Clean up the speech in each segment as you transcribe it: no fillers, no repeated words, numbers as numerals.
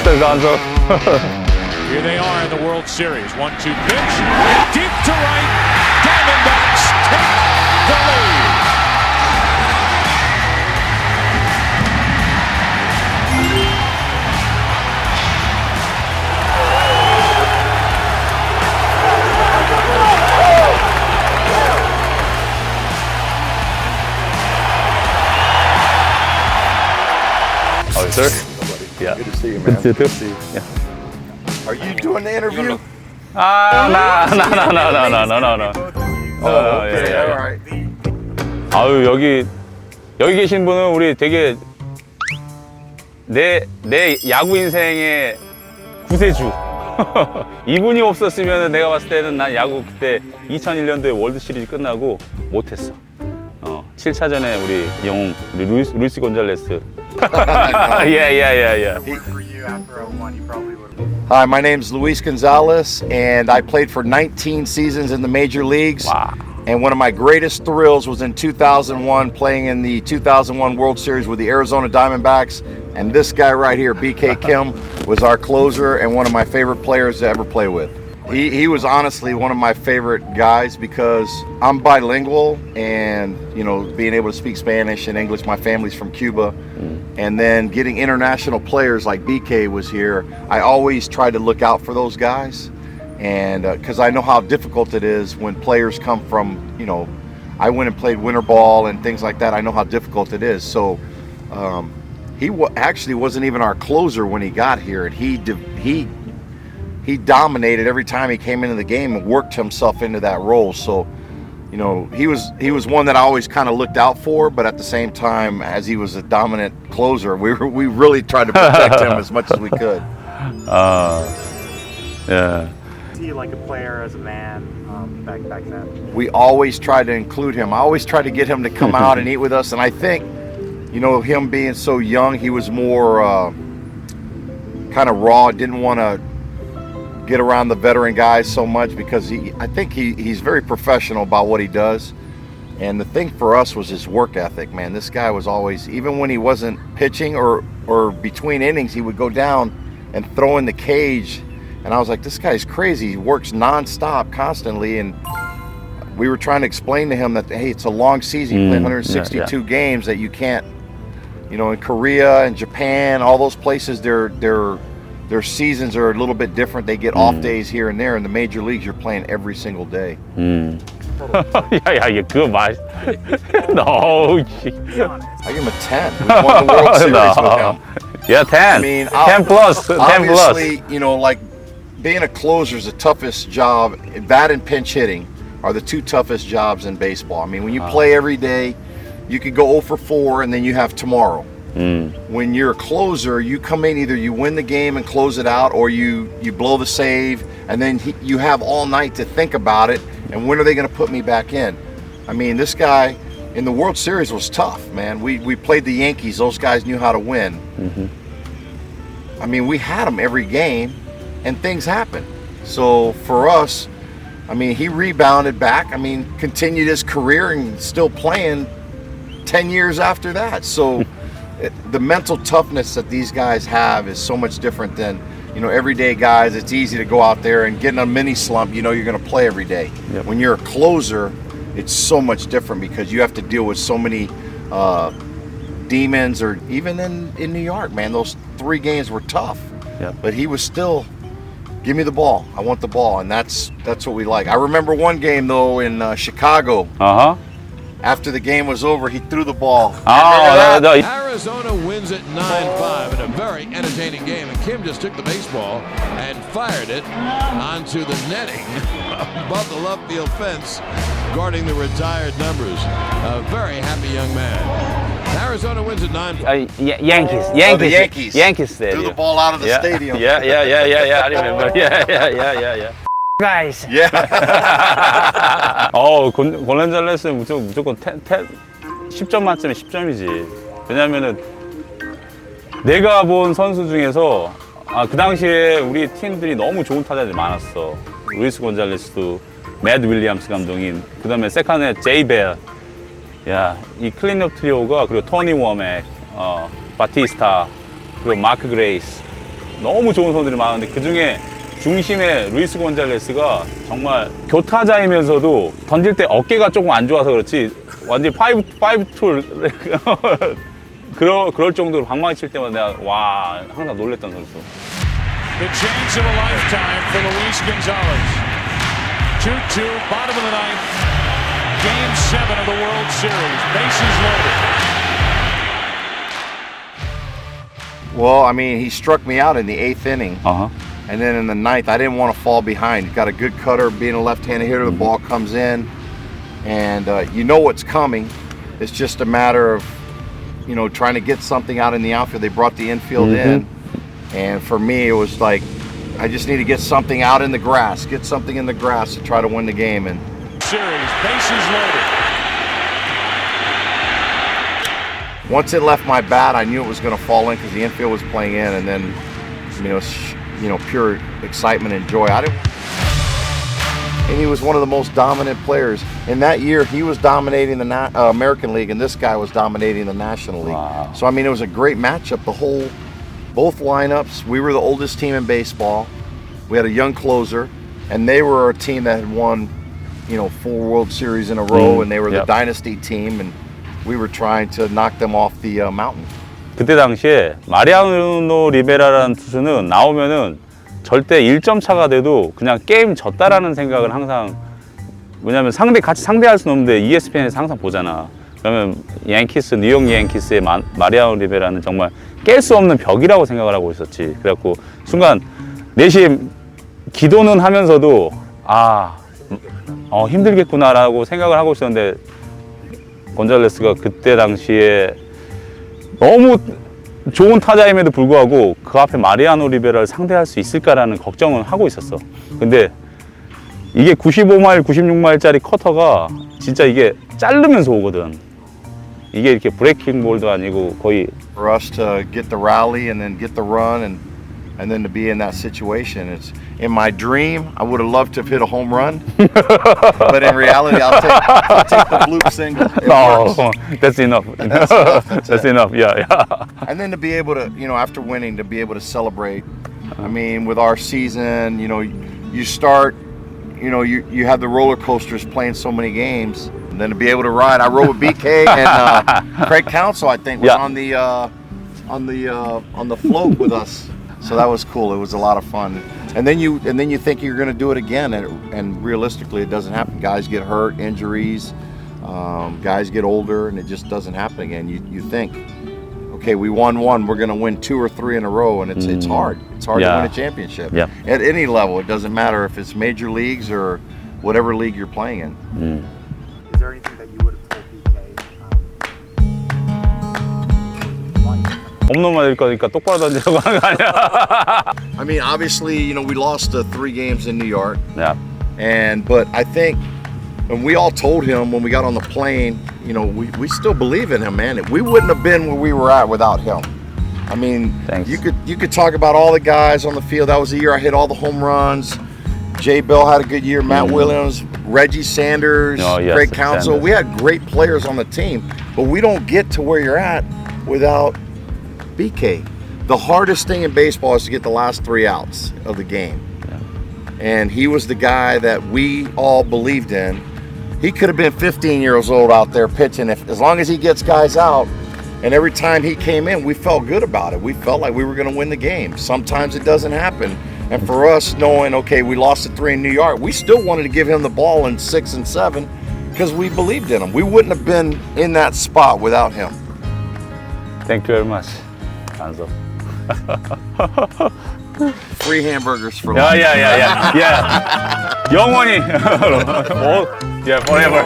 Mr. Gonzo. Here they are in the World Series. 1-2 pitch. Deep to right. Diamondbacks take the lead. Oh, sir? Yeah. Good to see you, man. Good to see you. Yeah. Are you doing the interview? No. Oh, okay, yeah. all right. 아유, 여기 계신 분은 우리 되게 내 야구 인생의 구세주. 이분이 없었으면 내가 봤을 때는 난 야구 그때 2001년도에 월드시리즈 끝나고 못했어. 7차전에 우리 영웅 루이스 곤잘레스. Yeah. Hi, my name's Luis Gonzalez, and I played for 19 seasons in the major leagues. Wow. And one of my greatest thrills was in 2001, playing in the 2001 World Series with the Arizona Diamondbacks. And this guy right here, BK Kim, was our closer and one of my favorite players to ever play with. He was honestly one of my favorite guys because I'm bilingual, and being able to speak Spanish and English. My family's from Cuba, and then getting international players like BK was here. I always try to look out for those guys, and because I know how difficult it is when players come from I went and played winter ball and things like that. I know how difficult it is. So he actually wasn't even our closer when he got here, and he dominated every time he came into the game and worked himself into that role. So, he was one that I always kind of looked out for, but at the same time, as he was a dominant closer, we really tried to protect him as much as we could. Yeah. Was he like a player as a man back then? We always tried to include him. I always tried to get him to come out and eat with us, and I think, him being so young, he was more kind of raw, didn't want to get around the veteran guys so much because I think he's very professional about what he does. And the thing for us was his work ethic, man. This guy was always, even when he wasn't pitching or between innings, he would go down and throw in the cage. And I was like, this guy's crazy. He works nonstop, constantly. And we were trying to explain to him that, hey, it's a long season. You play 162 games that you can't, in Korea and Japan, all those places, their seasons are a little bit different. They get off days here and there. In the major leagues, you're playing every single day. 야, 그거 말. No. I give him a 10. We won the World Series with him. Yeah, 10. I mean, 10 plus. 10 plus. obviously, like being a closer is the toughest job. That and pinch hitting are the two toughest jobs in baseball. I mean, when you play every day, you could go 0 for 4 and then you have tomorrow. When you're a closer, you come in, either you win the game and close it out, or you blow the save, and then you have all night to think about it, and when are they going to put me back in? I mean, this guy in the World Series was tough, man. We played the Yankees. Those guys knew how to win. I mean, we had them every game, and things happen. So for us, I mean, he rebounded back. I mean, continued his career and still playing 10 years after that. So the mental toughness that these guys have is so much different than, everyday guys. It's easy to go out there and get in a mini slump. You're going to play every day. Yep. When you're a closer, it's so much different because you have to deal with so many demons. Or even in New York, man, those 3 games were tough. Yep. But he was still, give me the ball. I want the ball, and that's what we like. I remember one game though in Chicago. After the game was over, he threw the ball. Arizona wins it 9-5 in a very entertaining game, and Kim just took the baseball and fired it onto the netting above the left field fence, guarding the retired numbers. A very happy young man. Arizona wins it 9-5. Yankees. The Yankees. Yankees stadium. Threw the ball out of the stadium. Yeah. I remember. Yeah. Guys. Yeah. 곤잘레스는 무조건 10점 만점에 10점이지. 왜냐면은 내가 본 선수 중에서 그 당시에 우리 팀들이 너무 좋은 타자들이 많았어. 루이스 곤잘레스도, 매드 윌리엄스 감독인, 그 다음에 세컨에 제이 벨. 야, 이 클린업 트리오가, 그리고 토니 워맥, 바티스타, 그리고 마크 그레이스. 너무 좋은 선수들이 많은데 그 중에 중심에 루이스 곤잘레스가 정말 교타자이면서도 던질 때 어깨가 조금 안 좋아서 그렇지 완전 파이브 툴 그럴 정도로 방망이 칠 때마다 내가 와 항상 놀랬던 선수. The chance of a lifetime for Luis Gonzalez. 2-2, bottom of the ninth. Game 7 of the World Series. Bases loaded. Well, I mean, he struck me out in the 8th inning. Uh-huh. And then in the 9th, I didn't want to fall behind. He got a good cutter, being a left-handed hitter. The ball comes in, and you know what's coming. It's just a matter of, you know, trying to get something out in the outfield. They brought the infield in, and for me, it was like, I just need to get something out in the grass, get something in the grass to try to win the game. And Series, bases loaded. once it left my bat, I knew it was going to fall in because the infield was playing in, and then, I mean, it was, you know, pure excitement and joy. And he was one of the most dominant players. In that year, he was dominating the American League, and this guy was dominating the National League. Wow. So, I mean, it was a great matchup. Both lineups, we were the oldest team in baseball. We had a young closer, and they were a team that had won, you know, 4 World Series in a row, and they were the dynasty team, and we were trying to knock them off the mountain. 그때 당시에 마리아노 리베라라는 투수는 나오면은 절대 1점 차가 돼도 그냥 게임 졌다라는 생각을 항상 왜냐면 같이 상대할 수는 없는데 ESPN에서 항상 보잖아. 그러면 뉴욕 양키스의 마리아노 리베라는 정말 깰 수 없는 벽이라고 생각을 하고 있었지. 그래갖고 순간 내심 기도는 하면서도 힘들겠구나라고 생각을 하고 있었는데 곤잘레스가 그때 당시에 너무 좋은 타자임에도 불구하고 그 앞에 마리아노 리베라를 상대할 수 있을까라는 걱정은 하고 있었어. 근데 이게 95마일, 96마일짜리 커터가 진짜 이게 자르면서 오거든. 이게 이렇게 브레이킹 볼도 아니고 거의 For us to get the rally and then get the run and then to be in that situation. It's in my dream, I would have loved to have hit a home run, but in reality, I'll take the bloop single. It works. That's enough. That's enough. Yeah. And then to be able to, you know, after winning, to be able to celebrate. I mean, with our season, you know, you start, you know, you have the roller coasters playing so many games, and then to be able to ride. I rode with BK and Craig Counsell, I think, was on the float with us. So that was cool. It was a lot of fun. And then you think you're going to do it again, and realistically, it doesn't happen. Guys get hurt, injuries. Guys get older, and it just doesn't happen again. You think, okay, we won one, we're going to win 2 or 3 in a row, and it's hard. It's hard to win a championship. Yeah. At any level, it doesn't matter if it's major leagues or whatever league you're playing in. Is there anything that you would have told BK? 홈런만 일 거니까 똑바로 던지라고 하는 거 아니야? I mean, obviously, you know, we lost 3 games in New York. Yeah. But I think, and we all told him when we got on the plane, you know, we still believe in him, man. We wouldn't have been where we were at without him. I mean, Thanks. you could talk about all the guys on the field. That was the year I hit all the home runs. Jay Bell had a good year. Matt Williams, Reggie Sanders, Craig Counsell. Sanders. We had great players on the team, but we don't get to where you're at without BK. The hardest thing in baseball is to get the last 3 outs of the game. And he was the guy that we all believed in. He could have been 15 years old out there pitching as long as he gets guys out. And every time he came in, we felt good about it. We felt like we were going to win the game. Sometimes it doesn't happen. And for us, knowing, okay, we lost the 3 in New York, we still wanted to give him the ball in 6 and 7 because we believed in him. We wouldn't have been in that spot without him. Thank you very much. 안서. Free hamburgers for lunch. Yeah. 영원히. Forever.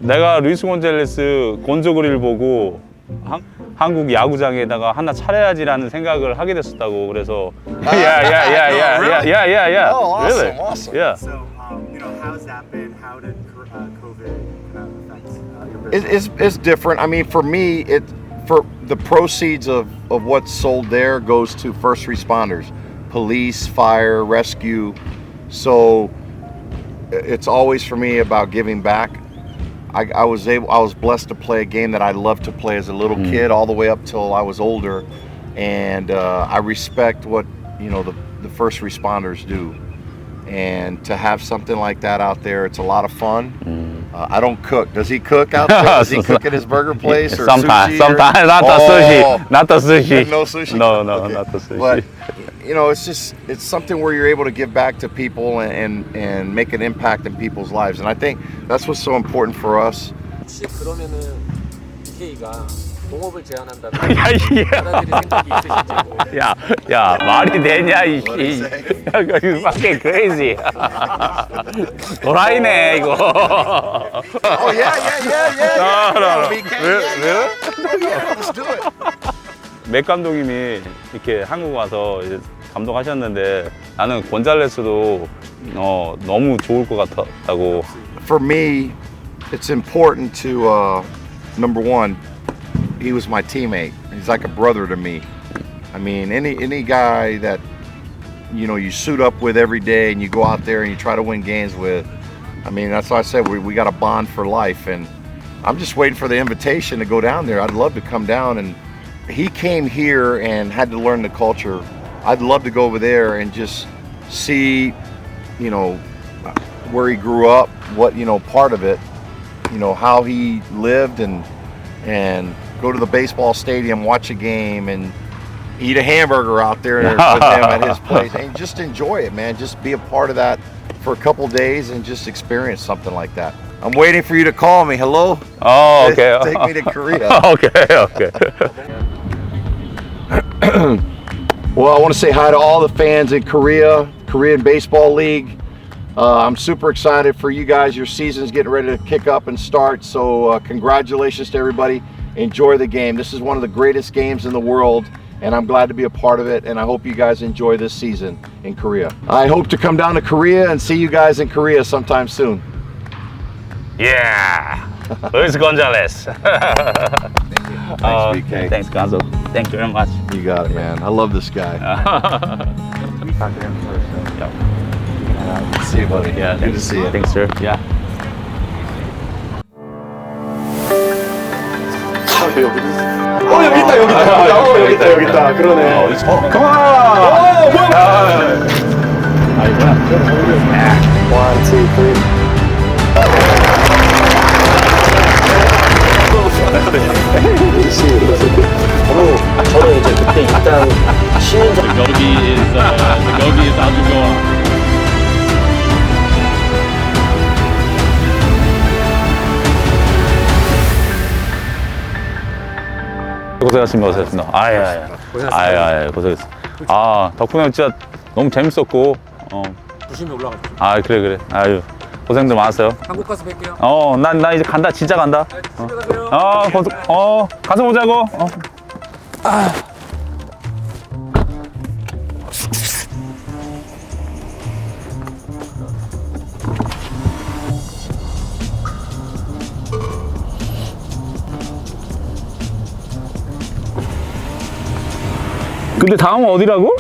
내가 루이스 곤잘레스 곤조그릴 보고 한국 야구장에다가 하나 차려야지라는 생각을 하게 됐었다고. 그래서 yeah. Oh, awesome, Really? awesome. Yeah. So, you know, how's that been? How did COVID kind of affect your business? It's different. I mean, for me, for the proceeds of what's sold there goes to first responders, police, fire, rescue. So it's always for me about giving back. I was blessed to play a game that I loved to play as a little kid all the way up till I was older, and I respect what the first responders do, and to have something like that out there, it's a lot of fun. I don't cook. Does he cook out there? Does he cook at his burger place or sometimes, sushi? not the sushi, not the sushi. No sushi. No, Okay. not the sushi. But it's something where you're able to give back to people and make an impact in people's lives, and I think that's what's so important for us. 혹시 그러면은 DK가 동업을 제안한다면 야 이게 받아들일 생각이 있으신지. 야 말이 되냐 이씨. 야 이거 fucking crazy. 도라이네 이거. Oh yeah. No. BK, 왜? Let's do it. 맥 감독님이 이렇게 한국 와서 이제 감독하셨는데 나는 곤잘레스도 너무 좋을 것 같다고. For me, it's important to number one, he was my teammate. He's like a brother to me. I mean, any guy that you suit up with every day and you go out there and you try to win games with. I mean, that's why I said we got a bond for life, and I'm just waiting for the invitation to go down there. I'd love to come down, and he came here and had to learn the culture. I'd love to go over there and just see, where he grew up, what part of it, how he lived, and go to the baseball stadium, watch a game, and eat a hamburger out there with him at his place, and just enjoy it, man. Just be a part of that for a couple days and just experience something like that. I'm waiting for you to call me. Hello? Oh, okay. Take me to Korea. Okay. Well, I want to say hi to all the fans in Korea, Korean Baseball League. I'm super excited for you guys. Your season's getting ready to kick up and start, so congratulations to everybody. Enjoy the game. This is one of the greatest games in the world, and I'm glad to be a part of it, and I hope you guys enjoy this season in Korea. I hope to come down to Korea and see you guys in Korea sometime soon. Yeah. Where's Gonzalez? Thanks, BK. Thanks, Gonzo. Thank you very much. You got it, man. I love this guy. See you, buddy. Yeah, Good to see you. Thanks, sir. Yeah. 여기 있다. 그러네. Come on! One, two, three. 저는 이제 그때 일단 쉬는 자 여기 is 아주 좋아. 고생하셨습니다. 아예 고생했어. 아 덕분에 진짜 너무 재밌었고. 부심이 올라가죠. 아 그래. 아유 고생들 많았어요. 한국 가서 뵐게요. 나 이제 간다. 진짜 간다. 집에 가세요. 가서 보자고. 근데 다음은 어디라고?